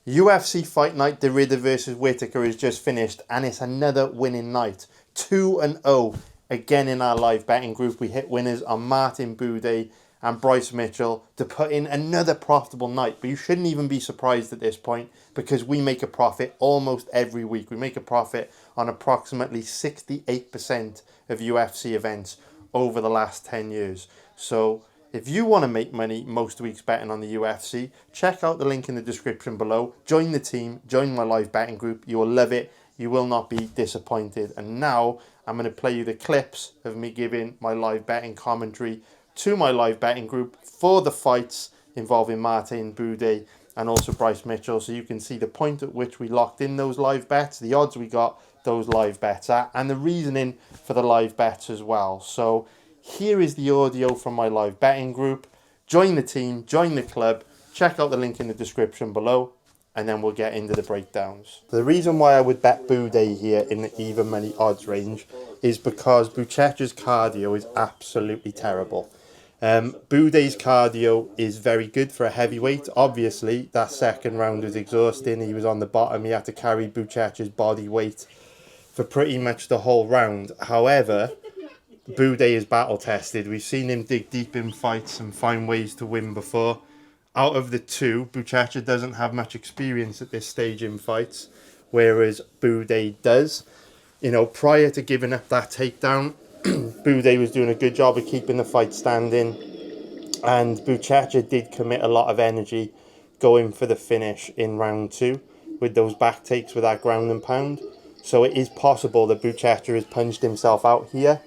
UFC Fight Night, De Ridder versus Whittaker is just finished, and it's another winning night. 2-0 again in our live betting group. We hit winners on Martin Buday and Bryce Mitchell to put in another profitable night. But you shouldn't even be surprised at this point, because we make a profit almost every week. We make a profit on approximately 68% of UFC events over the last 10 years. So if you want to make money most weeks betting on the UFC, check out the link in the description below. Join the team, join my live betting group. You will love it. You will not be disappointed. And now I'm going to play you the clips of me giving my live betting commentary to my live betting group for the fights involving Martin Buday and also Bryce Mitchell, so you can see the point at which we locked in those live bets, the odds we got those live bets at, and the reasoning for the live bets as well. So here is the audio from my live betting group. Join the team, join the club, check out the link in the description below, and then we'll get into the breakdowns. The reason why I would bet Buday here in the even money odds range is because Buchecha's cardio is absolutely terrible. Buday's cardio is very good for a heavyweight. Obviously, that second round was exhausting. He was on the bottom. He had to carry Buchecha's body weight for pretty much the whole round. However, Buday is battle tested. We've seen him dig deep in fights and find ways to win before. Out of the two, Buchecha doesn't have much experience at this stage in fights, whereas Buday does. You know, prior to giving up that takedown, Buday was doing a good job of keeping the fight standing, and Buchecha did commit a lot of energy going for the finish in round 2 with those back takes with that ground and pound. So it is possible that Buchecha has punched himself out here.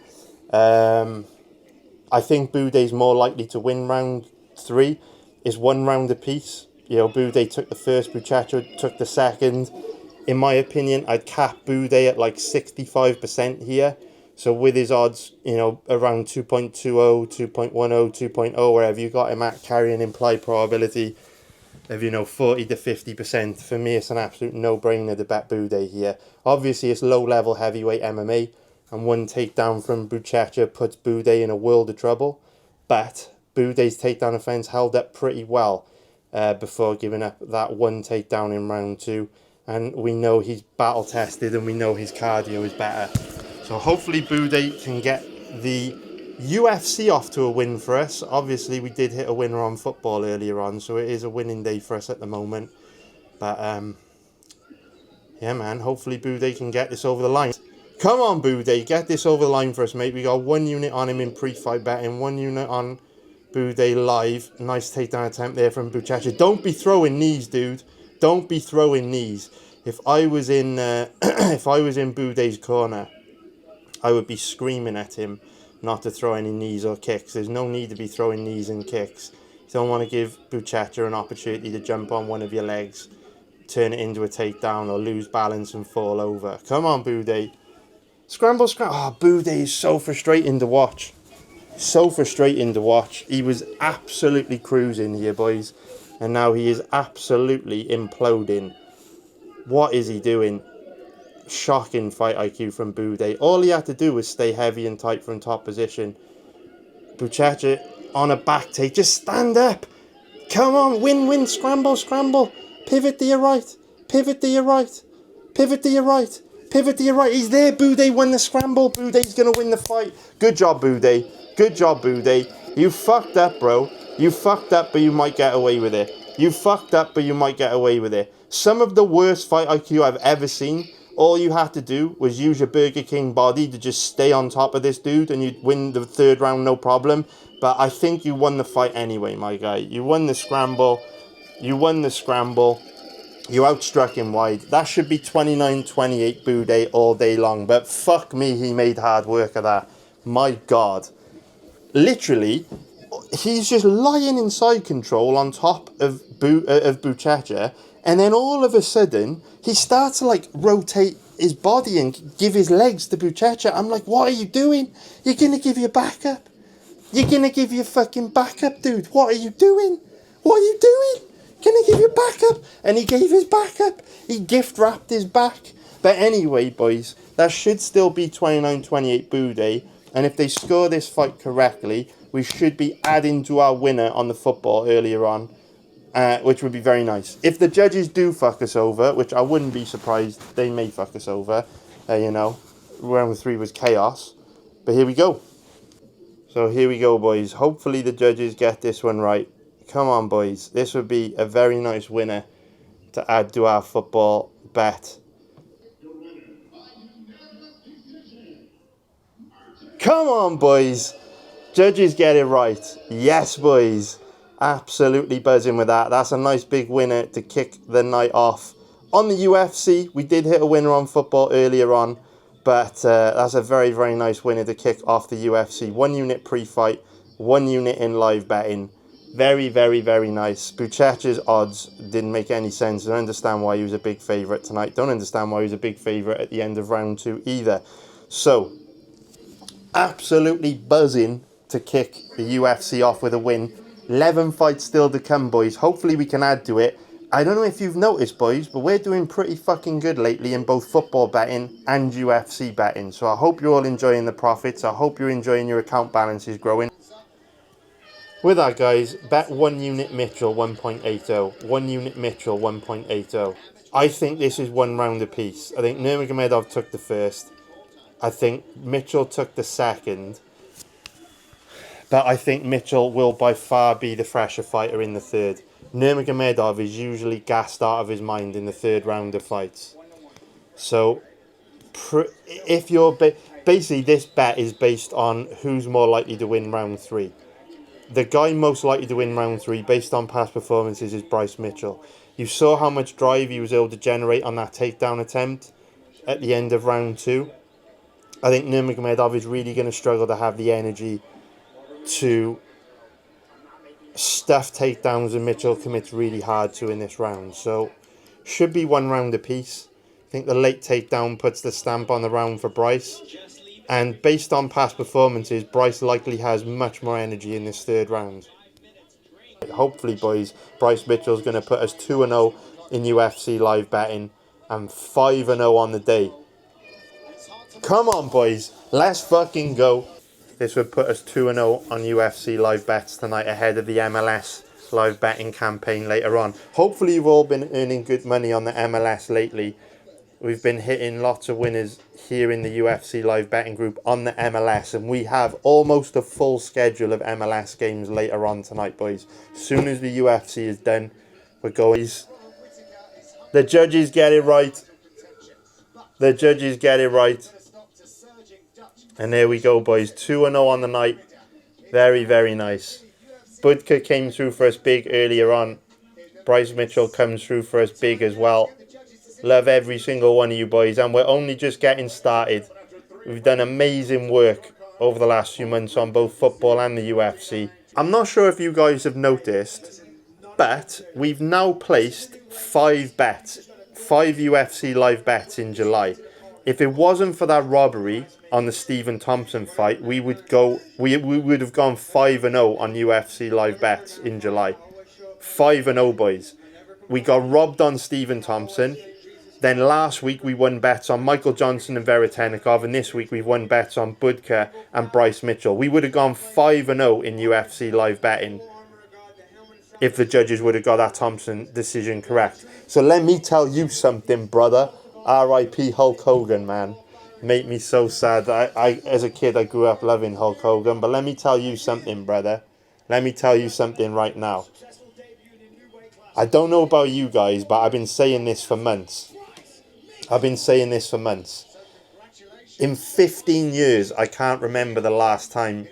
I think Buday's more likely to win round 3. It's 1 round apiece. You know, Buday took the first, Buchecha took the second. In my opinion, I'd cap Buday at like 65% here. So with his odds, you know, around 2.20, 2.10, 2.0, wherever you got him at, carrying implied probability of, you know, 40 to 50%. For me, it's an absolute no-brainer to bet Buday here. Obviously, it's low-level heavyweight MMA, and 1 takedown from Buchecha puts Buday in a world of trouble. But Buday's takedown offense held up pretty well before giving up that 1 takedown in round 2. And we know he's battle-tested, and we know his cardio is better. So hopefully Buday can get the UFC off to a win for us. Obviously, we did hit a winner on football earlier on, so it is a winning day for us at the moment. But, yeah, man, hopefully Buday can get this over the line. Come on, Buday, get this over the line for us, mate. We got 1 unit on him in pre-fight betting, 1 unit on Buday live. Nice takedown attempt there from Buchecha. Don't be throwing knees, dude. Don't be throwing knees. If I was in Buday's corner, I would be screaming at him not to throw any knees or kicks. There's no need to be throwing knees and kicks. You don't want to give Buchecha an opportunity to jump on one of your legs, turn it into a takedown, or lose balance and fall over. Come on, Buday. Scramble, scramble. Oh, Buday is so frustrating to watch. So frustrating to watch. He was absolutely cruising here, boys. And now he is absolutely imploding. What is he doing? Shocking fight IQ from Buday. All he had to do was stay heavy and tight from top position. Buchecha on a back take. Just stand up. Come on, win, scramble, scramble. Pivot to your right. Pivot to your right. Pivot to your right. Pivot to your right. He's there. Buday won the scramble. Buday's going to win the fight. Good job, Buday. Good job, Buday. You fucked up, bro. You fucked up, but you might get away with it. You fucked up, but you might get away with it. Some of the worst fight IQ I've ever seen. All you had to do was use your Burger King body to just stay on top of this dude, and you'd win the 3rd round, no problem. But I think you won the fight anyway, my guy. You won the scramble. You won the scramble. You outstruck him wide. That should be 29-28 Buday all day long. But fuck me, he made hard work of that. My God. Literally, he's just lying in side control on top of Buchecha. And then all of a sudden, he starts to like rotate his body and give his legs to Buchecha. I'm like, what are you doing? You're going to give your backup. You're going to give your fucking backup, dude. What are you doing? What are you doing? Going to give your backup. And he gave his backup. He gift wrapped his back. But anyway, boys, that should still be 29-28 Buday. And if they score this fight correctly, we should be adding to our winner on the football earlier on. which would be very nice. If the judges do fuck us over, which I wouldn't be surprised, they may fuck us over, you know, round 3 was chaos. But here we go. So here we go, boys. Hopefully the judges get this one right. Come on, boys. This would be a very nice winner to add to our football bet. Come on, boys. Judges get it right. Yes, boys. Absolutely buzzing with that. That's a nice big winner to kick the night off. On the UFC, we did hit a winner on football earlier on, but that's a very, very nice winner to kick off the UFC. 1 unit pre-fight, 1 unit in live betting. Very, very, very nice. Buchecha's odds didn't make any sense. I don't understand why he was a big favourite tonight. Don't understand why he was a big favourite at the end of round 2 either. So, absolutely buzzing to kick the UFC off with a win. 11 fights still to come, boys. Hopefully we can add to it. I don't know if you've noticed, boys, but we're doing pretty fucking good lately in both football betting and UFC betting. So I hope you're all enjoying the profits. I hope you're enjoying your account balances growing. With that, guys, bet 1 unit Mitchell 1.80. 1 unit Mitchell 1.80. I think this is 1 round apiece. I think Nurmagomedov took the first. I think Mitchell took the second. But I think Mitchell will by far be the fresher fighter in the third. Nurmagomedov is usually gassed out of his mind in the third round of fights. So, if you're... basically, this bet is based on who's more likely to win round 3. The guy most likely to win round 3, based on past performances, is Bryce Mitchell. You saw how much drive he was able to generate on that takedown attempt at the end of round 2. I think Nurmagomedov is really going to struggle to have the energy to stuff takedowns, and Mitchell commits really hard to in this round. So, should be 1 round apiece. I think the late takedown puts the stamp on the round for Bryce. And based on past performances, Bryce likely has much more energy in this third round. Hopefully, boys, Bryce Mitchell's going to put us 2-0 in UFC live betting and 5-0 on the day. Come on, boys. Let's fucking go. This would put us 2-0 on UFC live bets tonight ahead of the MLS live betting campaign later on. Hopefully you've all been earning good money on the MLS lately. We've been hitting lots of winners here in the UFC live betting group on the MLS, and we have almost a full schedule of MLS games later on tonight, boys. As soon as the UFC is done, we're going. The judges get it right. The judges get it right. And there we go, boys. 2-0 on the night. Very, very nice. Budka came through for us big earlier on. Bryce Mitchell comes through for us big as well. Love every single one of you, boys. And we're only just getting started. We've done amazing work over the last few months on both football and the UFC. I'm not sure if you guys have noticed, but we've now placed 5 bets. 5 UFC live bets in July. If it wasn't for that robbery on the Stephen Thompson fight, we would have gone 5-0 on UFC live bets in July. 5-0, boys. We got robbed on Stephen Thompson. Then last week we won bets on Michael Johnson and Veretenikov, and this week we've won bets on Budka and Bryce Mitchell. We would have gone 5-0 in UFC live betting if the judges would have got that Thompson decision correct. So let me tell you something, brother. R.I.P. Hulk Hogan, man. Made me so sad. I as a kid, I grew up loving Hulk Hogan. But let me tell you something, brother. Let me tell you something right now. I don't know about you guys, but I've been saying this for months. In 15 years, I can't remember the last time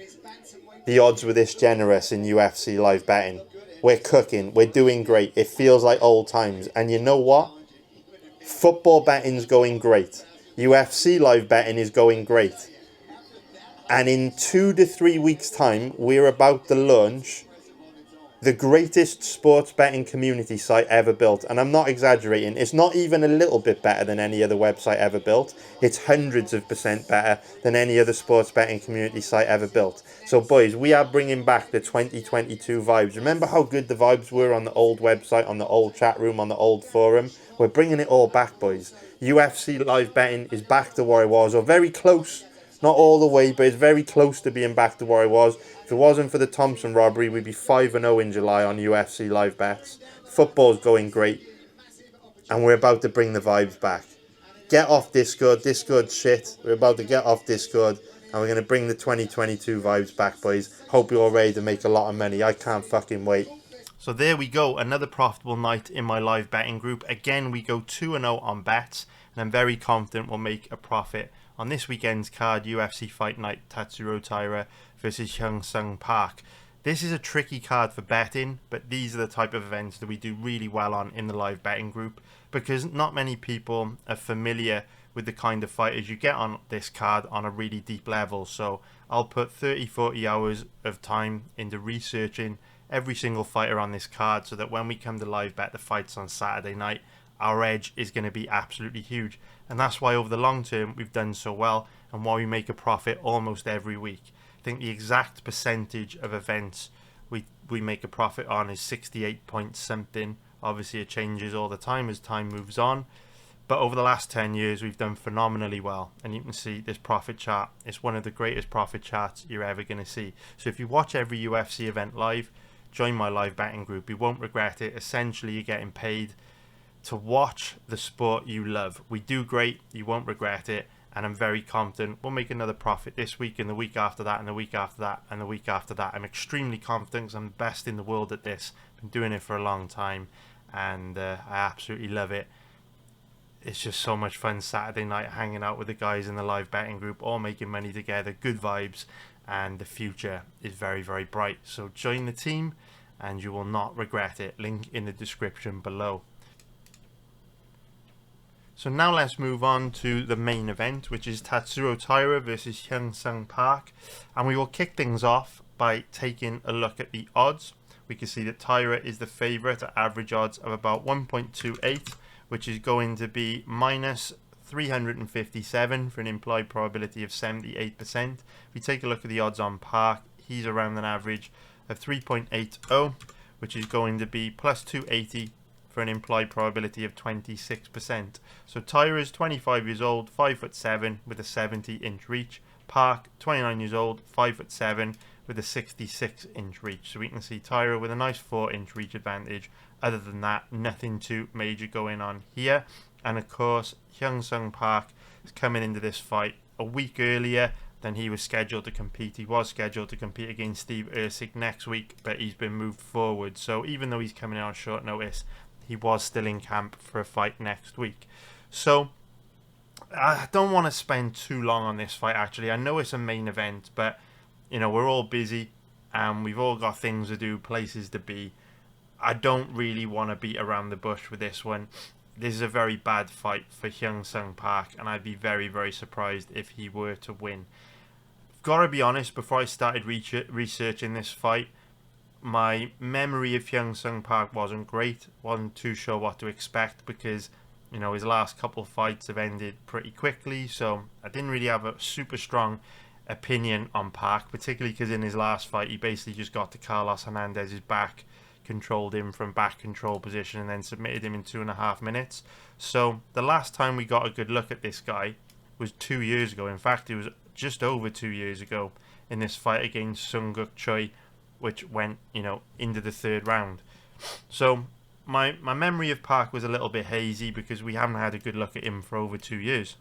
the odds were this generous in UFC live betting. We're cooking. We're doing great. It feels like old times. And you know what? Football betting's going great. UFC live betting is going great. And in 2 to 3 weeks' time, we're about to launch the greatest sports betting community site ever built. And I'm not exaggerating. It's not even a little bit better than any other website ever built. It's hundreds of % better than any other sports betting community site ever built. So, boys, we are bringing back the 2022 vibes. Remember how good the vibes were on the old website, on the old chat room, on the old forum? We're bringing it all back, boys. UFC live betting is back to what it was, or very close Not all the way, but it's very close to being back to where I was. If it wasn't for the Thompson robbery, we'd be 5-0 in July on UFC live bets. Football's going great, and we're about to bring the vibes back. Get off Discord. Discord shit. We're about to get off Discord, and we're going to bring the 2022 vibes back, boys. Hope you're all ready to make a lot of money. I can't fucking wait. So there we go, another profitable night in my live betting group. Again, we go 2-0 on bets, and I'm very confident we'll make a profit on this weekend's card, UFC Fight Night, Tatsuro Taira versus Hyun Sung Park. This is a tricky card for betting, but these are the type of events that we do really well on in the live betting group, because not many people are familiar with the kind of fighters you get on this card on a really deep level. So I'll put 30-40 hours of time into researching every single fighter on this card, so that when we come to live bet the fights on Saturday night, our edge is going to be absolutely huge. And that's why over the long term we've done so well, and why we make a profit almost every week. I think the exact percentage of events we make a profit on is 68 point something. Obviously it changes all the time as time moves on, but over the last 10 years we've done phenomenally well, and you can see this profit chart. It's one of the greatest profit charts you're ever going to see. So if you watch every UFC event live, join my live betting group. You won't regret it. Essentially, you're getting paid to watch the sport you love. We do great. You won't regret it. And I'm very confident we'll make another profit this week, and the week after that, and the week after that, and the week after that. I'm extremely confident because I'm the best in the world at this. Been doing it for a long time, and I absolutely love it. It's just so much fun Saturday night hanging out with the guys in the live betting group, all making money together, good vibes, and the future is very, very bright. So join the team and you will not regret it. Link in the description below. So now let's move on to the main event, which is Tatsuro Taira versus Hyun Sung Park, and we will kick things off by taking a look at the odds. We can see that Taira is the favourite at average odds of about 1.28, which is going to be minus 357 for an implied probability of 78%. If we take a look at the odds on Park, he's around an average of 3.80, which is going to be plus 280 for an implied probability of 26%. So Taira is 25 years old, 5'7" with a 70-inch reach. Park, 29 years old, 5'7" with a 66-inch reach. So we can see Taira with a nice 4-inch reach advantage. Other than that, nothing too major going on here. And of course, Hyun Sung Park is coming into this fight a week earlier than he was scheduled to compete. He was scheduled to compete against Steve Erceg next week, but he's been moved forward. So even though he's coming in on short notice, he was still in camp for a fight next week. So I don't want to spend too long on this fight, actually. I know it's a main event, but you know, we're all busy and we've all got things to do, places to be. I don't really want to beat around the bush with this one. This is a very bad fight for Hyun Sung Park, and I'd be very, very surprised if he were to win. Gotta be honest, before I started researching this fight, my memory of Hyun Sung Park wasn't great. Wasn't too sure what to expect because, you know, his last couple of fights have ended pretty quickly, so I didn't really have a super strong opinion on Park, particularly because in his last fight he basically just got to Carlos Hernandez's back, controlled him from back control position, and then submitted him in 2.5 minutes. So the last time we got a good look at this guy was 2 years ago. In fact, it was just over 2 years ago in this fight against Sunguk Choi, which went, you know, into the 3rd round. So my memory of Park was a little bit hazy because we haven't had a good look at him for over 2 years.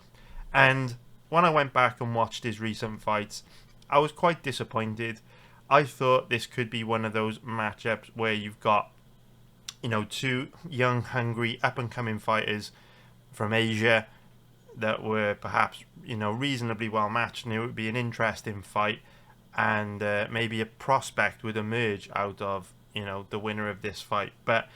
And when I went back and watched his recent fights, I was quite disappointed. I thought this could be one of those matchups where you've got, you know, two young, hungry, up-and-coming fighters from Asia that were perhaps, you know, reasonably well matched, and it would be an interesting fight, and maybe a prospect would emerge out of, you know, the winner of this fight. But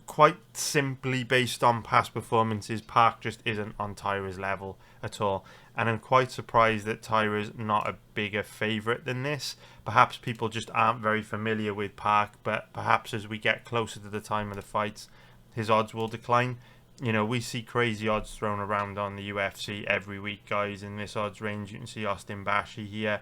quite simply, based on past performances, Park just isn't on Taira's level at all, and I'm quite surprised that Taira's not a bigger favourite than this. Perhaps people just aren't very familiar with Park, but perhaps as we get closer to the time of the fights, his odds will decline. You know, we see crazy odds thrown around on the UFC every week, guys. In this odds range, you can see Austin Bashi here.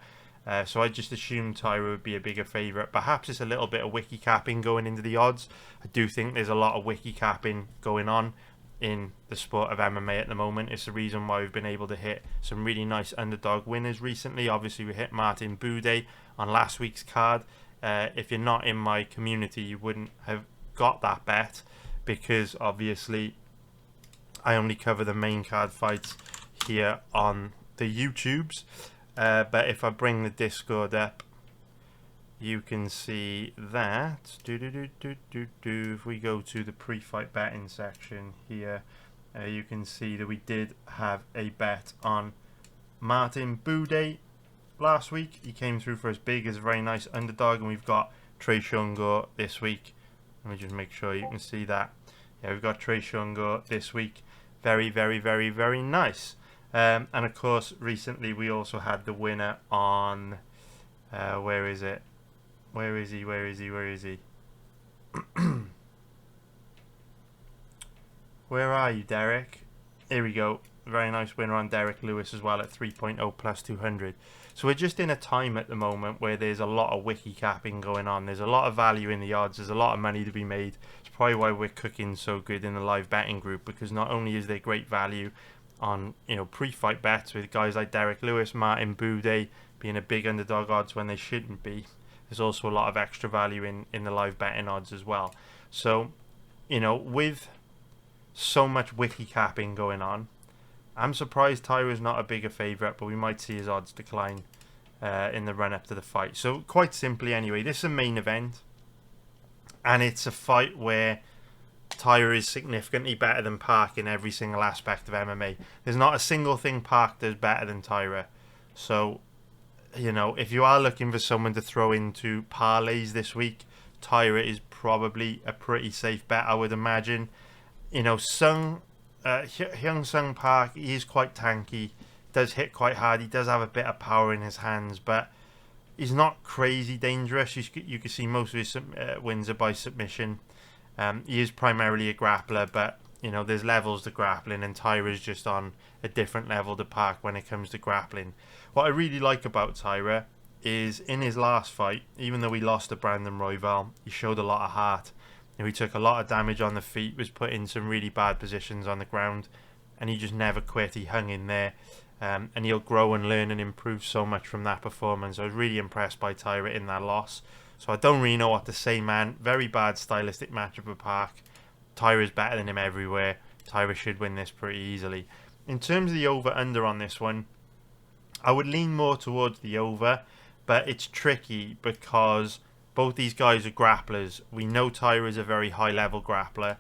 So I just assumed Taira would be a bigger favourite. Perhaps it's a little bit of wiki capping going into the odds. I do think there's a lot of wiki capping going on in the sport of MMA at the moment. It's the reason why we've been able to hit some really nice underdog winners recently. Obviously, we hit Martin Buday on last week's card. If you're not in my community, you wouldn't have got that bet, because obviously I only cover the main card fights here on the YouTubes. But if I bring the Discord up, you can see that if we go to the pre-fight betting section here, you can see that we did have a bet on Martin Buday last week. He came through for as big as a very nice underdog, and we've got Trey Shungo this week. Let me just make sure you can see that. Yeah, we've got Trey Shungo this week. Very, very, very, very nice. And of course, recently we also had the winner on where is it? Where is he? Where is he? Where is he? Where are you, Derek? Here we go. Very nice winner on Derek Lewis as well at 3.0 plus 200. So we're just in a time at the moment where there's a lot of wiki capping going on. There's a lot of value in the odds. There's a lot of money to be made. It's probably why we're cooking so good in the live betting group, because not only is there great value on, you know, pre-fight bets with guys like Derek Lewis, Martin Buday being a big underdog odds when they shouldn't be. There's also a lot of extra value in the live betting odds as well. So, you know, with so much wiki capping going on, I'm surprised Taira's not a bigger favourite, but we might see his odds decline in the run-up to the fight. So, quite simply anyway, this is a main event, and it's a fight where Taira is significantly better than Park in every single aspect of MMA. There's not a single thing Park does better than Taira. So, you know, if you are looking for someone to throw into parlays this week, Taira is probably a pretty safe bet, I would imagine. You know, Hyun Sung Park, he is quite tanky, does hit quite hard, he does have a bit of power in his hands, but he's not crazy dangerous. You can see most of his wins are by submission. He is primarily a grappler, but you know, there's levels to grappling, and Taira is just on a different level to Park when it comes to grappling. What I really like about Taira is in his last fight, even though he lost to Brandon Royval, he showed a lot of heart. You know, he took a lot of damage on the feet, was put in some really bad positions on the ground, and he just never quit. He hung in there, and he'll grow and learn and improve so much from that performance. I was really impressed by Taira in that loss. So I don't really know what to say, man. Very bad stylistic matchup with Park. Taira's better than him everywhere. Taira should win this pretty easily. In terms of the over-under on this one, I would lean more towards the over, but it's tricky because both these guys are grapplers. We know Taira is a very high-level grappler,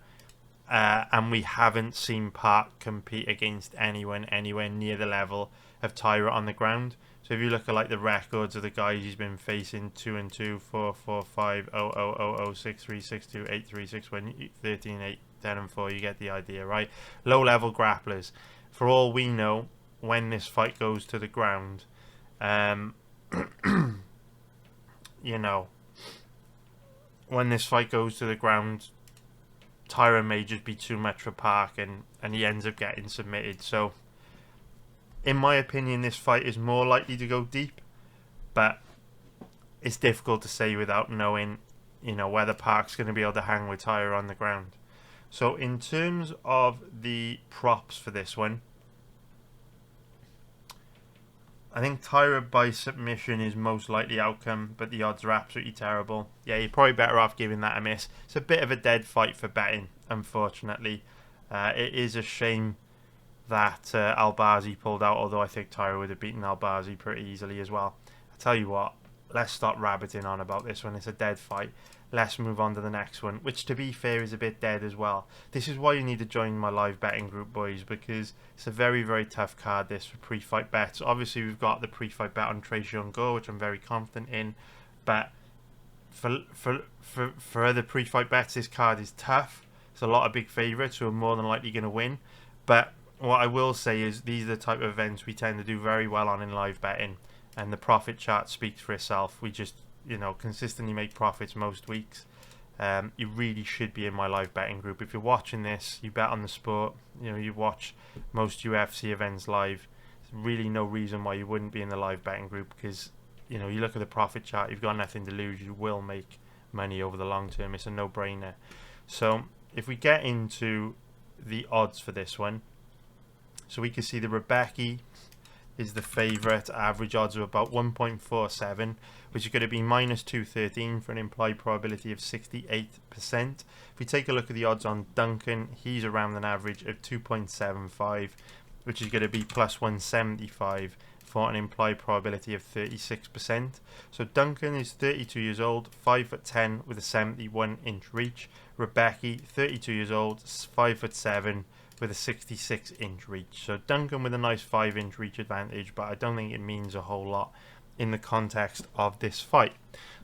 and we haven't seen Park compete against anyone anywhere near the level of Taira on the ground. So if you look at like the records of the guys he's been facing, 2-2, 4-4, 5, 0-0, 0-0, 6-3, 6-2, 8-3, 6-1, 13, 8, 10-4, you get the idea, right? Low-level grapplers. For all we know, when this fight goes to the ground, you know, when this fight goes to the ground, Taira may just be too much for Park, and he ends up getting submitted. So, in my opinion, this fight is more likely to go deep, but it's difficult to say without knowing, you know, whether Park's going to be able to hang with Taira on the ground. So, in terms of the props for this one, I think Taira by submission is most likely outcome, but the odds are absolutely terrible. Yeah, you're probably better off giving that a miss. It's a bit of a dead fight for betting, unfortunately. It is a shame that Albazi pulled out, although I think Taira would have beaten Albazi pretty easily as well. I tell you what, let's stop rabbiting on about this one. It's a dead fight. Let's move on to the next one, which to be fair is a bit dead as well. This is why you need to join my live betting group, boys, because it's a very, very tough card, this, for pre-fight bets. Obviously, we've got the pre-fight bet on Trey Shungo, which I'm very confident in, but for other pre-fight bets, this card is tough. There's a lot of big favourites who are more than likely going to win, but what I will say is these are the type of events we tend to do very well on in live betting, and the profit chart speaks for itself. We just, you know, consistently make profits most weeks. You really should be in my live betting group. If you're watching this, you bet on the sport, you know, you watch most UFC events live, there's really no reason why you wouldn't be in the live betting group, because, you know, you look at the profit chart, you've got nothing to lose, you will make money over the long term. It's a no-brainer. So if we get into the odds for this one. So we can see the Rebecki is the favourite. Average odds of about 1.47, which is going to be minus 213 for an implied probability of 68%. If we take a look at the odds on Duncan, he's around an average of 2.75, which is going to be plus 175 for an implied probability of 36%. So Duncan is 32 years old, 5'10" with a 71-inch reach. Rebecki, 32 years old, 5'7" with a 66-inch reach. So Duncan with a nice 5-inch reach advantage, but I don't think it means a whole lot in the context of this fight.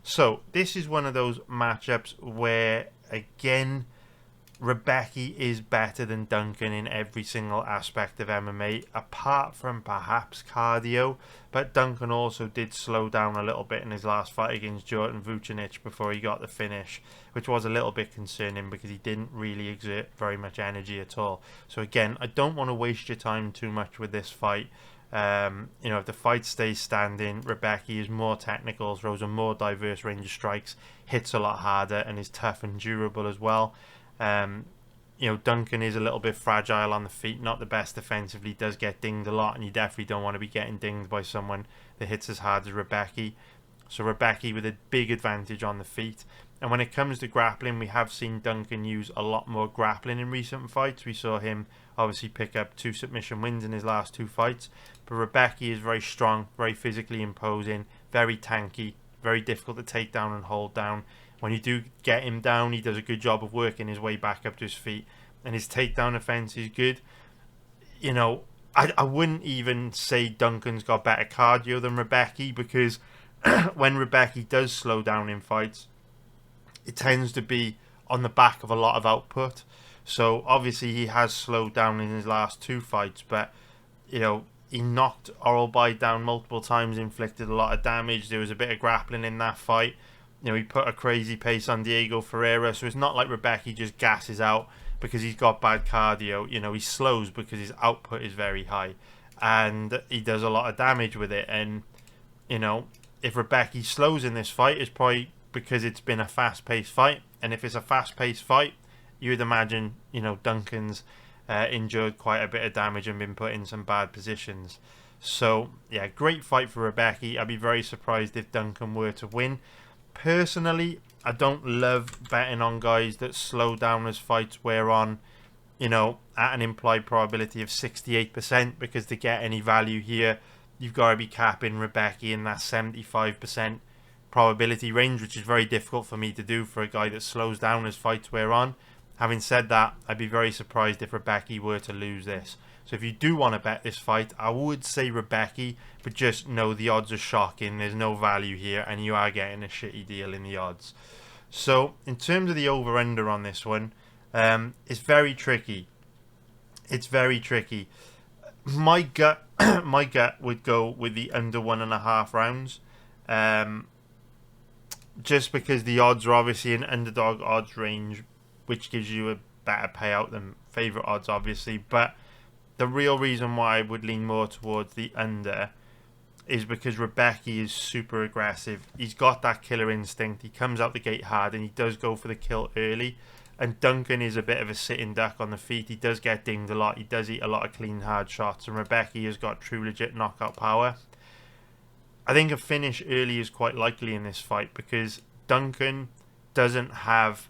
So this is one of those matchups where, again, Rebecki is better than Duncan in every single aspect of MMA, apart from perhaps cardio. But Duncan also did slow down a little bit in his last fight against Jordan Vucinic before he got the finish, which was a little bit concerning because he didn't really exert very much energy at all. So again, I don't want to waste your time too much with this fight. If the fight stays standing, Rebecki is more technical, throws a more diverse range of strikes, hits a lot harder, and is tough and durable as well. Duncan is a little bit fragile on the feet, not the best defensively, does get dinged a lot, and you definitely don't want to be getting dinged by someone that hits as hard as Rebecki. So Rebecki with a big advantage on the feet. And when it comes to grappling, we have seen Duncan use a lot more grappling in recent fights. We saw him obviously pick up 2 submission wins in his last 2 fights. But Rebecki is very strong, very physically imposing, very tanky, very difficult to take down and hold down. When you do get him down, he does a good job of working his way back up to his feet. And his takedown offense is good. I wouldn't even say Duncan's got better cardio than Rebecki, because when Rebecki does slow down in fights, it tends to be on the back of a lot of output. So obviously he has slowed down in his last 2 fights, but he knocked Oralby down multiple times, inflicted a lot of damage. There was a bit of grappling in that fight. He put a crazy pace on Diego Ferreira, so it's not like Rebecki just gasses out because he's got bad cardio. He slows because his output is very high, and he does a lot of damage with it. And if Rebecki slows in this fight, it's probably because it's been a fast-paced fight. And if it's a fast-paced fight, you would imagine Duncan's endured quite a bit of damage and been put in some bad positions. So yeah, great fight for Rebecki. I'd be very surprised if Duncan were to win. Personally, I don't love betting on guys that slow down as fights wear on, at an implied probability of 68%, because to get any value here, you've got to be capping Rebecki in that 75% probability range, which is very difficult for me to do for a guy that slows down as fights wear on. Having said that, I'd be very surprised if Rebecki were to lose this. So if you do want to bet this fight, I would say Rebecki, but just know the odds are shocking. There's no value here, and you are getting a shitty deal in the odds. So in terms of the over-under on this one, it's very tricky. It's very tricky. My gut would go with the under 1.5 rounds. Just because the odds are obviously an underdog odds range, which gives you a better payout than favourite odds, obviously. But the real reason why I would lean more towards the under is because Rebecki is super aggressive. He's got that killer instinct. He comes out the gate hard, and he does go for the kill early. And Duncan is a bit of a sitting duck on the feet. He does get dinged a lot. He does eat a lot of clean, hard shots. And Rebecki has got true, legit knockout power. I think a finish early is quite likely in this fight, because Duncan doesn't have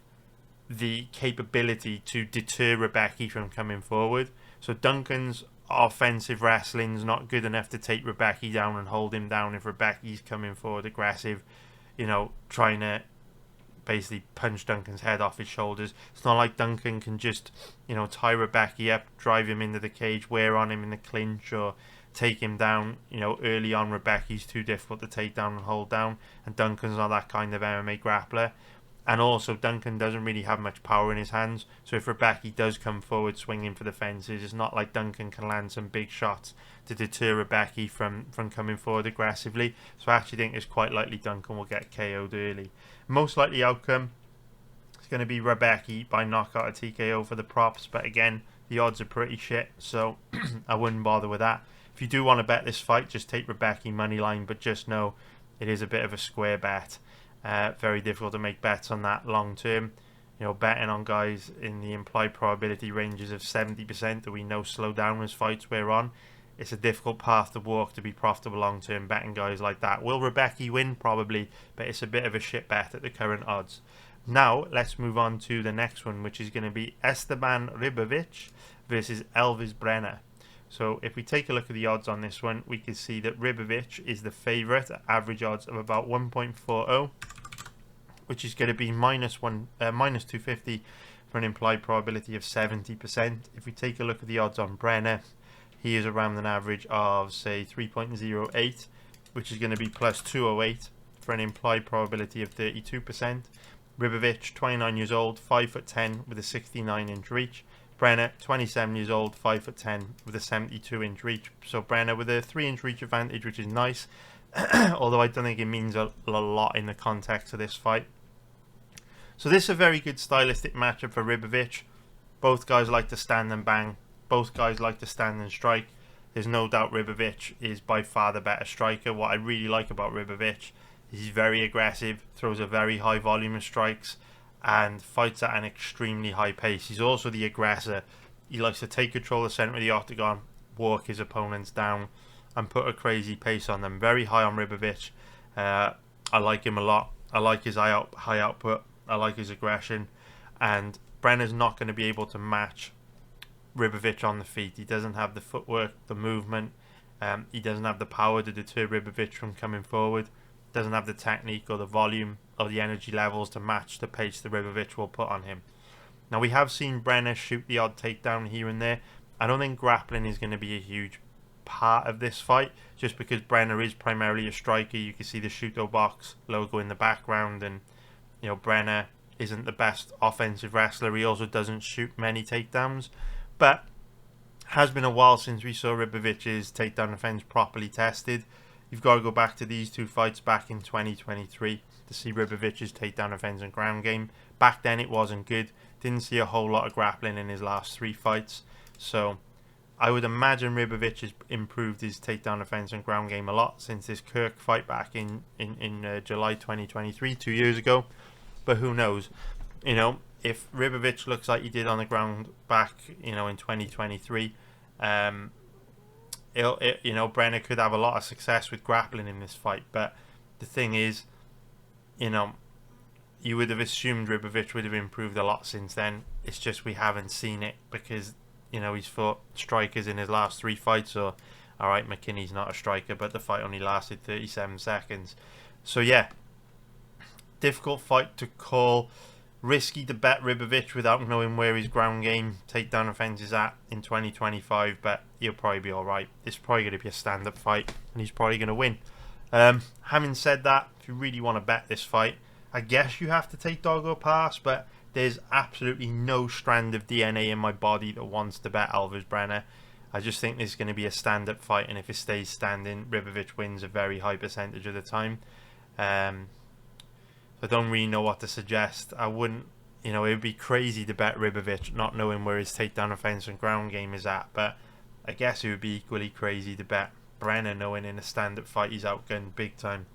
the capability to deter Rebecki from coming forward. So Duncan's offensive wrestling's not good enough to take Rebecki down and hold him down if Rebecki's coming forward aggressive, trying to basically punch Duncan's head off his shoulders. It's not like Duncan can just, tie Rebecki up, drive him into the cage, wear on him in the clinch, or take him down, early on. Rebecki's too difficult to take down and hold down, and Duncan's not that kind of MMA grappler. And also, Duncan doesn't really have much power in his hands, so if Rebecki does come forward swinging for the fences, it's not like Duncan can land some big shots to deter Rebecki from coming forward aggressively. So I actually think it's quite likely Duncan will get KO'd early. Most likely outcome is going to be Rebecki by knockout or TKO for the props, but again, the odds are pretty shit, so I wouldn't bother with that. If you do want to bet this fight, just take Rebecki moneyline, but just know it is a bit of a square bet. Very difficult to make bets on that long term. betting on guys in the implied probability ranges of 70% that we know slow down as fights wear on, it's a difficult path to walk to be profitable long-term betting guys like that. Will Rebecki win? Probably, but it's a bit of a shit bet at the current odds. Now, let's move on to the next one, which is going to be Esteban Ribovics versus Elvis Brener. So if we take a look at the odds on this one, we can see that Ribovics is the favourite at average odds of about 1.40, which is going to be minus 250 for an implied probability of 70%. If we take a look at the odds on Brener, he is around an average of, say, 3.08, which is going to be plus 208 for an implied probability of 32%. Ribovics, 29 years old, 5'10", with a 69-inch reach. Brener, 27 years old, 5'10", with a 72-inch reach. So Brener with a 3-inch reach advantage, which is nice, although I don't think it means a lot in the context of this fight. So this is a very good stylistic matchup for Ribovics. Both guys like to stand and bang. Both guys like to stand and strike. There's no doubt Ribovics is by far the better striker. What I really like about Ribovics is he's very aggressive, throws a very high volume of strikes, and fights at an extremely high pace. He's also the aggressor. He likes to take control of the centre of the octagon, walk his opponents down, and put a crazy pace on them. Very high on Ribovics. I like him a lot. I like his high output. I like his aggression. And Brener's not going to be able to match Ribovics on the feet. He doesn't have the footwork, the movement. He doesn't have the power to deter Ribovics from coming forward. Doesn't have the technique or the volume or the energy levels to match the pace that Ribovics will put on him. Now, we have seen Brener shoot the odd takedown here and there. I don't think grappling is going to be a huge part of this fight, just because Brener is primarily a striker. You can see the Shuto Box logo in the background, and Brener isn't the best offensive wrestler. He also doesn't shoot many takedowns, but has been a while since we saw Ribovics' takedown defense properly tested. You've got to go back to these two fights back in 2023 to see Ribovics' takedown defense and ground game. Back then it wasn't good. Didn't see a whole lot of grappling in his last 3 fights. So I would imagine Ribovics has improved his takedown defense and ground game a lot since this Kirk fight back in July 2023, 2 years ago. But who knows? If Ribovics looks like he did on the ground back, in 2023, Brener could have a lot of success with grappling in this fight. But the thing is, you would have assumed Ribovics would have improved a lot since then. It's just we haven't seen it because, he's fought strikers in his last 3 fights. Or, alright, McKinney's not a striker, but the fight only lasted 37 seconds. So, yeah, difficult fight to call. Risky to bet Ribovics without knowing where his ground game takedown offense is at in 2025, but he'll probably be alright. It's probably going to be a stand-up fight, and he's probably going to win. Having said that, if you really want to bet this fight, I guess you have to take dog or pass, but there's absolutely no strand of DNA in my body that wants to bet Elvis Brener. I just think this is going to be a stand-up fight, and if it stays standing, Ribovics wins a very high percentage of the time. I don't really know what to suggest. I wouldn't, it would be crazy to bet Ribovics not knowing where his takedown offense and ground game is at, but I guess it would be equally crazy to bet Brener knowing in a stand-up fight he's outgunned big time.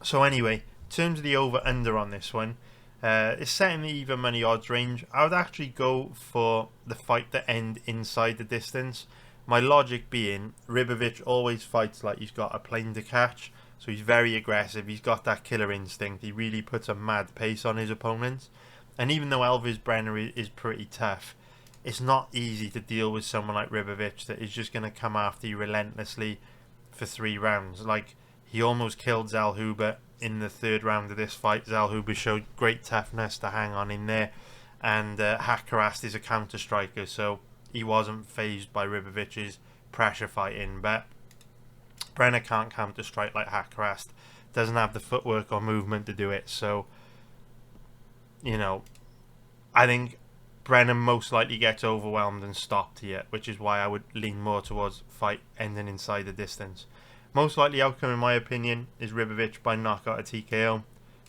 So anyway, in terms of the over-under on this one, it's set in the even money odds range. I would actually go for the fight to end inside the distance. My logic being, Ribovics always fights like he's got a plane to catch. So he's very aggressive. He's got that killer instinct. He really puts a mad pace on his opponents. And even though Elvis Brener is pretty tough, it's not easy to deal with someone like Ribovics that is just going to come after you relentlessly for 3 rounds. Like, he almost killed Zalhuber in the 3rd round of this fight. Zalhuber showed great toughness to hang on in there. And Hakarast is a counter striker, so he wasn't fazed by Ribovics' pressure fighting. But Brener can't counter strike like Hakarast. Doesn't have the footwork or movement to do it. So, I think Brener most likely gets overwhelmed and stopped here, which is why I would lean more towards fight ending inside the distance. Most likely outcome, in my opinion, is Ribovics by knockout or TKO,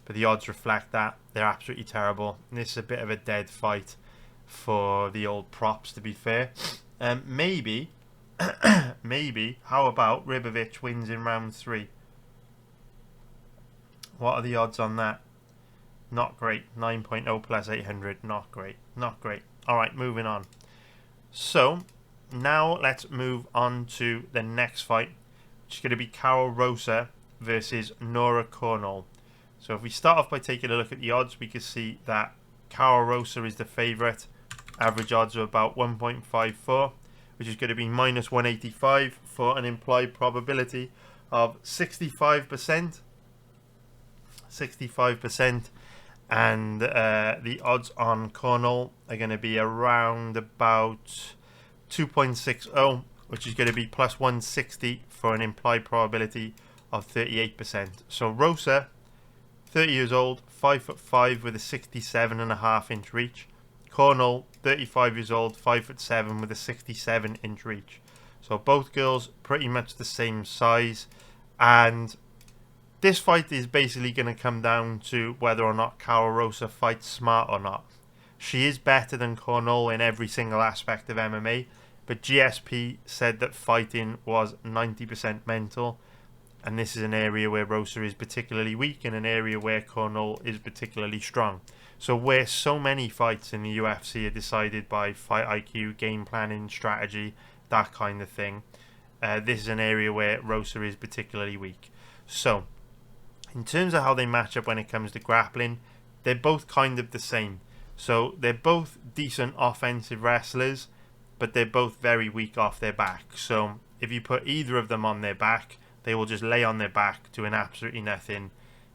but the odds reflect that. They're absolutely terrible. And this is a bit of a dead fight for the old props, to be fair. Maybe, how about Ribovics wins in round 3? What are the odds on that? Not great. 9.0 plus 800. Not great. Not great. Alright, moving on. So, now let's move on to the next fight, which is going to be Rosa versus Nora Cornolle. So if we start off by taking a look at the odds, we can see that Rosa is the favourite. Average odds are about 1.54, which is going to be minus 185 for an implied probability of 65%. 65%. And the odds on Cornolle are going to be around about 2.60, which is going to be plus 160 for an implied probability of 38%. So Rosa, 30 years old, 5'5" with a 67.5-inch reach. Cornolle, 35 years old, 5'7" with a 67-inch reach. So both girls pretty much the same size, and this fight is basically going to come down to whether or not Rosa fights smart or not. She is better than Cornolle in every single aspect of MMA, but GSP said that fighting was 90% mental, and this is an area where Rosa is particularly weak and an area where Cornolle is particularly strong. So where so many fights in the UFC are decided by fight IQ, game planning, strategy, that kind of thing, this is an area where Rosa is particularly weak. So in terms of how they match up when it comes to grappling, they're both kind of the same. So they're both decent offensive wrestlers, but they're both very weak off their back. So if you put either of them on their back, they will just lay on their back, doing absolutely nothing,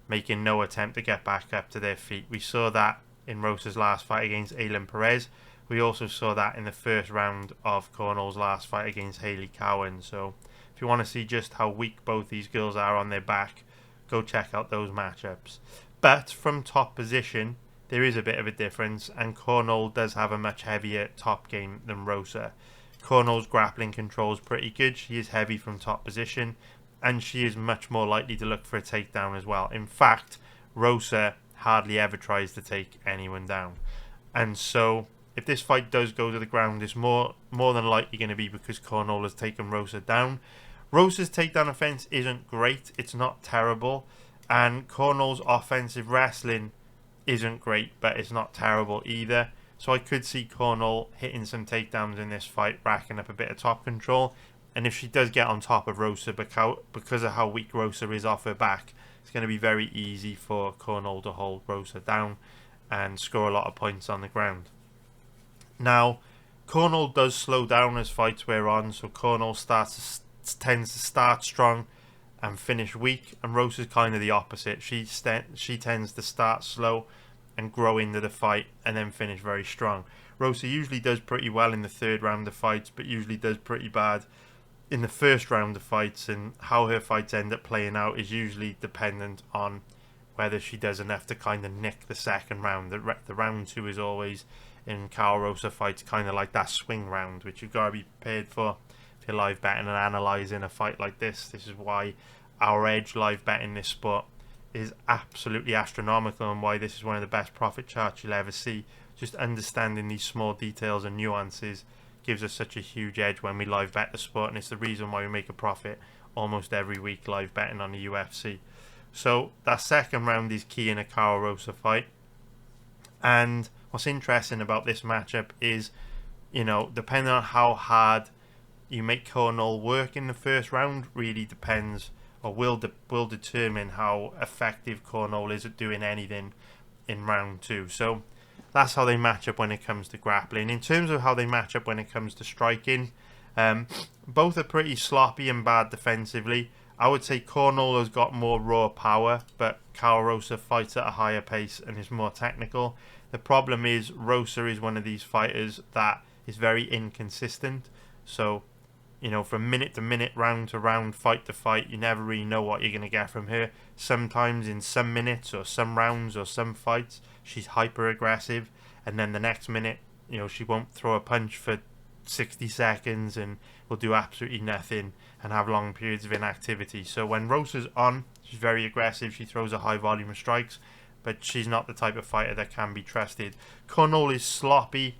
making no attempt to get back up to their feet. We saw that in Rosa's last fight against Aylin Perez. We also saw that in the first round of Cornolle's last fight against Hayley Cowan. So if you want to see just how weak both these girls are on their back, go check out those matchups. But from top position, there is a bit of a difference, and Cornolle does have a much heavier top game than Rosa. Cornolle's grappling control is pretty good. She is heavy from top position, and she is much more likely to look for a takedown as well. In fact, Rosa hardly ever tries to take anyone down. And so if this fight does go to the ground, it's more than likely going to be because Cornolle has taken Rosa down. Rosa's takedown offense isn't great, it's not terrible, and Cornolle's offensive wrestling isn't great, but it's not terrible either. So I could see Cornolle hitting some takedowns in this fight, racking up a bit of top control, and if she does get on top of Rosa because of how weak Rosa is off her back, it's going to be very easy for Cornolle to hold Rosa down and score a lot of points on the ground. Now, Cornolle does slow down as fights wear on, so Cornolle tends to start strong and finish weak, and Rosa's kind of the opposite. She tends to start slow and grow into the fight and then finish very strong. Rosa usually does pretty well in the third round of fights, but usually does pretty bad in the first round of fights, and how her fights end up playing out is usually dependent on whether she does enough to kind of nick the second round. The round two is always, in Rosa fights, kind of like that swing round, which you've got to be prepared for if you're live betting and analysing a fight like this. This is why our edge live betting this sport is absolutely astronomical, and why this is one of the best profit charts you'll ever see. Just understanding these small details and nuances gives us such a huge edge when we live bet the sport, and it's the reason why we make a profit almost every week live betting on the UFC. So that second round is key in a Rosa fight, and what's interesting about this matchup is, you know, depending on how hard you make Cornolle work in the first round, really depends, or will determine how effective Cornolle is at doing anything in round two. So that's how they match up when it comes to grappling. In terms of how they match up when it comes to striking, both are pretty sloppy and bad defensively. I would say Cornolle has got more raw power, but Rosa fights at a higher pace and is more technical. The problem is Rosa is one of these fighters that is very inconsistent. So, you know, from minute to minute, round to round, fight to fight, you never really know what you're going to get from her. Sometimes in some minutes or some rounds or some fights, she's hyper aggressive, and then the next minute, you know, she won't throw a punch for 60 seconds and will do absolutely nothing and have long periods of inactivity. So when Rosa's on, she's very aggressive, she throws a high volume of strikes, but she's not the type of fighter that can be trusted. Cornolle is sloppy,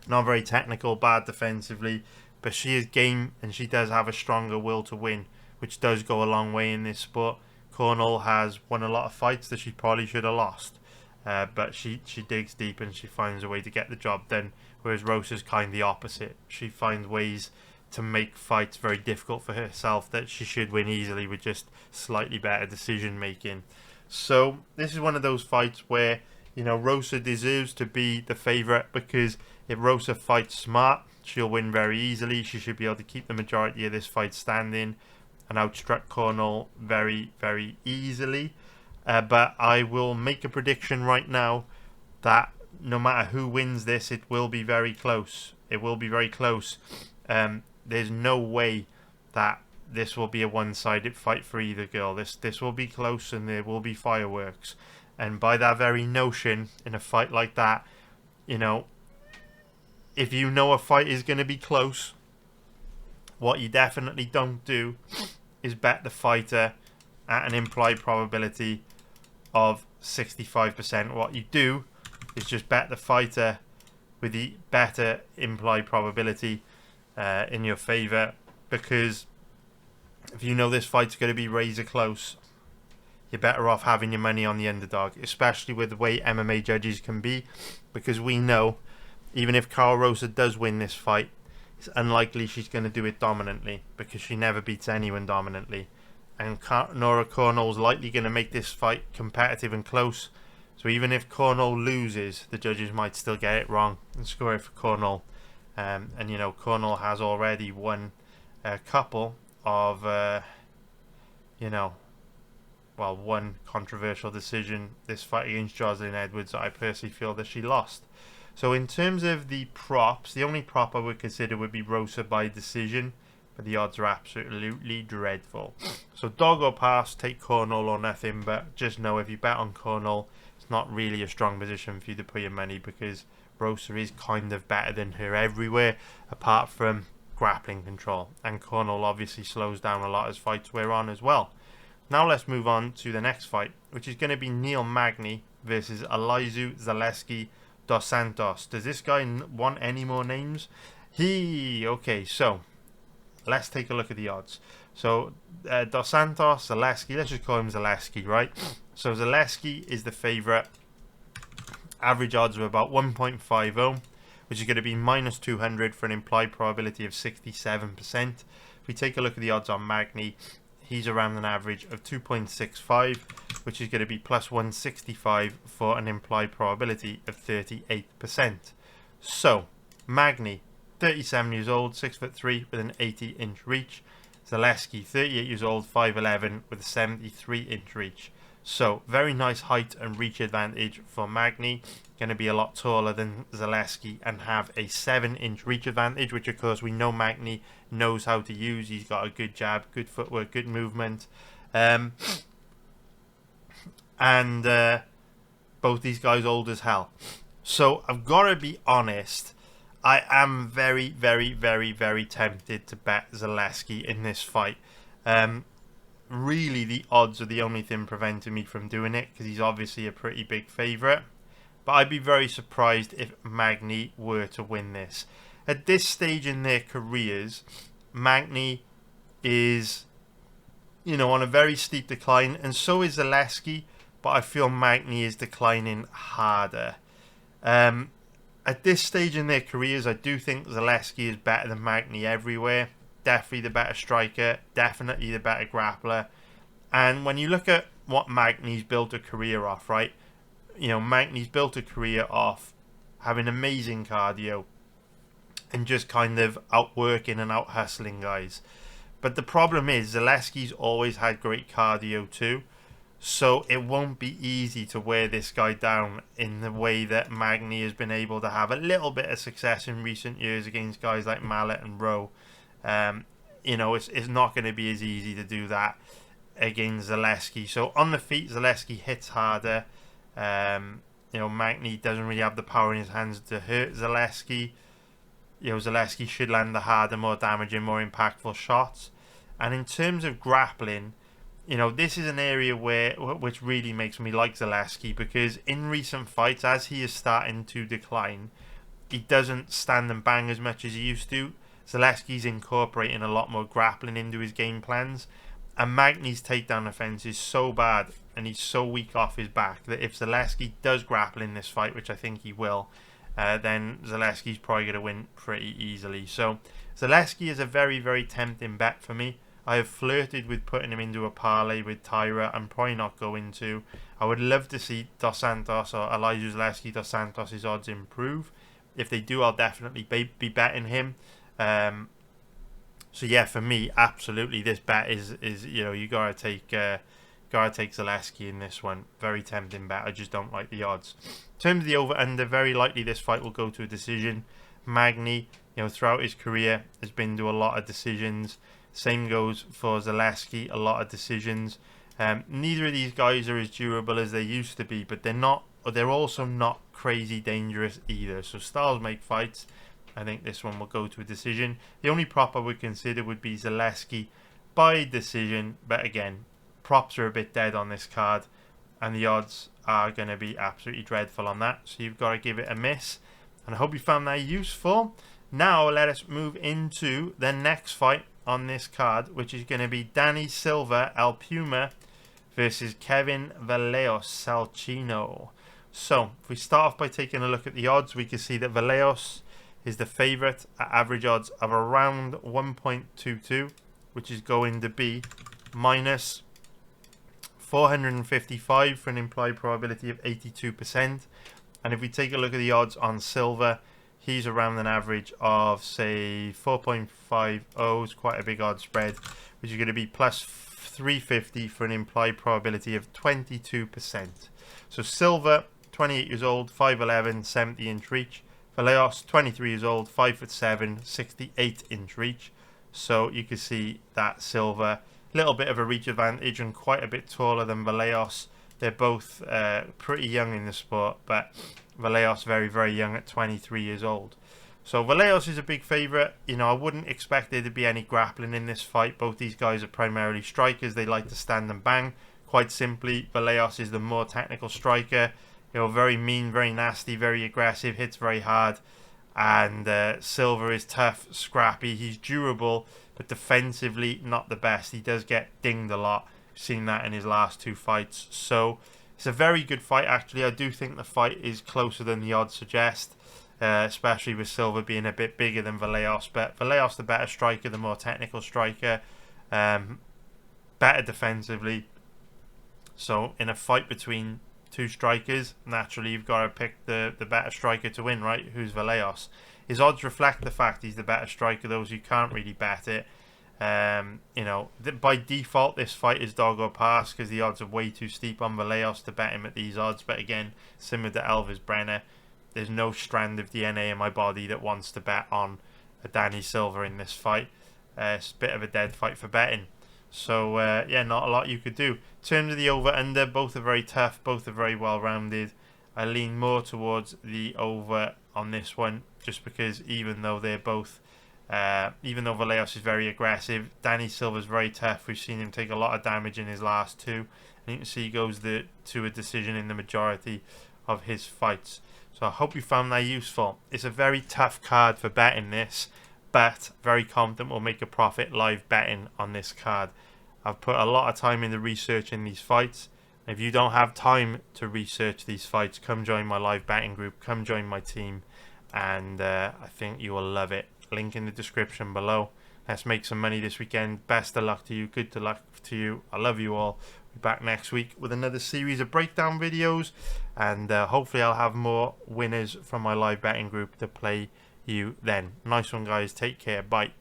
not very technical, bad defensively, but she is game, and she does have a stronger will to win, which does go a long way in this sport. Cornolle has won a lot of fights that she probably should have lost. but she digs deep and she finds a way to get the job done, whereas Rosa's kind of the opposite. She finds ways to make fights very difficult for herself that she should win easily with just slightly better decision making. So this is one of those fights where, you know, Rosa deserves to be the favourite, because if Rosa fights smart, she'll win very easily. She should be able to keep the majority of this fight standing and outstruck Cornolle very, very easily. But I will make a prediction right now that no matter who wins this, it will be very close. It will be very close. There's no way that this will be a one-sided fight for either girl. This will be close and there will be fireworks. And by that very notion, in a fight like that, you know, if you know a fight is going to be close, what you definitely don't do is bet the fighter at an implied probability of 65%. What you do is just bet the fighter with the better implied probability in your favour, because if you know this fight's going to be razor close, you're better off having your money on the underdog, especially with the way MMA judges can be, because we know even if Carl Rosa does win this fight, it's unlikely she's going to do it dominantly, because she never beats anyone dominantly. And Nora Cornolle's likely going to make this fight competitive and close. So even if Cornolle loses, the judges might still get it wrong and score it for Cornolle. And you know, Cornolle has already won a couple of, one controversial decision this fight against Jocelyn Edwards that I personally feel that she lost. So in terms of the props, the only prop I would consider would be Rosa by decision, but the odds are absolutely dreadful. So dog or pass, take Cornolle or nothing, but just know if you bet on Cornolle, it's not really a strong position for you to put your money, because Rosa is kind of better than her everywhere apart from grappling control, and Cornolle obviously slows down a lot as fights wear on as well. Now let's move on to the next fight, which is going to be Neil Magny versus Elizeu Zaleski dos Santos. Does this guy want any more names? Okay, so let's take a look at the odds. So dos Santos, Zaleski, let's just call him Zaleski, right? So Zaleski is the favourite. Average odds of about 1.50, which is going to be minus 200 for an implied probability of 67%. If we take a look at the odds on Magny, he's around an average of 2.65, which is going to be plus 165 for an implied probability of 38%. So, Magny, 37 years old, 6'3", with an 80-inch reach. Zaleski, 38 years old, 5'11", with a 73-inch reach. So, very nice height and reach advantage for Magny. Going to be a lot taller than Zaleski and have a 7-inch reach advantage, which of course we know Magny knows how to use. He's got a good jab, good footwork, good movement. And both these guys old as hell. So, I've got to be honest, I am very, very, very, very tempted to bet Zaleski in this fight. Really, the odds are the only thing preventing me from doing it, because he's obviously a pretty big favourite. But I'd be very surprised if Magny were to win this. At this stage in their careers, Magny is, you know, on a very steep decline, and so is Zaleski, but I feel Magny is declining harder. At this stage in their careers, I do think Zaleski is better than Magny everywhere. Definitely the better striker, definitely the better grappler. And when you look at what Magny's built a career off, right? You know, Magny's built a career off having amazing cardio and just kind of outworking and out-hustling guys. But the problem is, Zaleski's always had great cardio too. So it won't be easy to wear this guy down in the way that Magny has been able to have a little bit of success in recent years against guys like Mallet and Rowe. You know, it's not going to be as easy to do that against Zaleski. So on the feet, Zaleski hits harder. You know, Magny doesn't really have the power in his hands to hurt Zaleski. You know, Zaleski should land the harder, more damaging, more impactful shots. And in terms of grappling, you know, this is an area which really makes me like Zaleski, because in recent fights, as he is starting to decline, he doesn't stand and bang as much as he used to. Zaleski's incorporating a lot more grappling into his game plans, And Magny's takedown offense is so bad, and he's so weak off his back, that if Zaleski does grapple in this fight, which I think he will, then Zaleski's probably going to win pretty easily. So Zaleski is a very, very tempting bet for me. I have flirted with putting him into a parlay with Taira. I'm probably not going to. I would love to see Dos Santos or Elijah Zaleski Dos Santos' odds improve. If they do, I'll definitely be betting him. So yeah, for me, absolutely, this bet is you gotta take Zaleski in this one. Very tempting bet. I just don't like the odds. In terms of the over under, very likely this fight will go to a decision. Magny, throughout his career has been to a lot of decisions. Same goes for Zaleski, a lot of decisions. Neither of these guys are as durable as they used to be, but they're also not crazy dangerous either. So styles make fights. I think this one will go to a decision. The only prop I would consider would be Zaleski by decision, but again, props are a bit dead on this card, and the odds are going to be absolutely dreadful on that. So you've got to give it a miss, and I hope you found that useful. Now let us move into the next fight on this card, which is going to be Danny Silva El Puma versus Kevin Vallejos Salchino. So if we start off by taking a look at the odds, we can see that Vallejos is the favourite at average odds of around 1.22, which is going to be minus 455 for an implied probability of 82%. And if we take a look at the odds on Silva, he's around an average of, say, 4.50. It's quite a big odd spread, which is going to be plus 350 for an implied probability of 22%. So Silva, 28 years old, 5'11", 70-inch reach. Vallejos, 23 years old, 5'7", 68-inch reach. So you can see that Silva, a little bit of a reach advantage and quite a bit taller than Vallejos. They're both pretty young in the sport, but Vallejos very, very young at 23 years old. So Vallejos is a big favourite. I wouldn't expect there to be any grappling in this fight. Both these guys are primarily strikers. They like to stand and bang. Quite simply, Vallejos is the more technical striker. Very mean, very nasty, very aggressive, hits very hard. And Silva is tough, scrappy. He's durable, but defensively not the best. He does get dinged a lot. We've seen that in his last two fights. So it's a very good fight, actually. I do think the fight is closer than the odds suggest, especially with Silva being a bit bigger than Vallejos. But Vallejos, the better striker, the more technical striker, better defensively. So in a fight between two strikers, naturally you've got to pick the better striker to win, right? Who's Vallejos. His odds reflect the fact he's the better striker. Those you can't really bet it. By default this fight is dog or pass because the odds are way too steep on Vallejos to bet him at these odds. But again, similar to Elvis Brener, there's no strand of DNA in my body that wants to bet on a Danny Silva in this fight. It's a bit of a dead fight for betting. So yeah, not a lot you could do. In terms of the over-under, both are very tough, both are very well-rounded. I lean more towards the over on this one, just because even though Vallejos is very aggressive, Danny Silva's very tough. We've seen him take a lot of damage in his last two, and you can see he goes to a decision in the majority of his fights. So I hope you found that useful. It's a very tough card for betting this, but very confident we'll make a profit live betting on this card. I've put a lot of time into researching these fights. If you don't have time to research these fights, come join my live betting group, come join my team, and I think you will love it. Link in the description below. Let's make some money this weekend. Best of luck to you, good luck to you. I love you all. Be back next week with another series of breakdown videos, and hopefully I'll have more winners from my live betting group to play you then. Nice one, guys. Take care. Bye.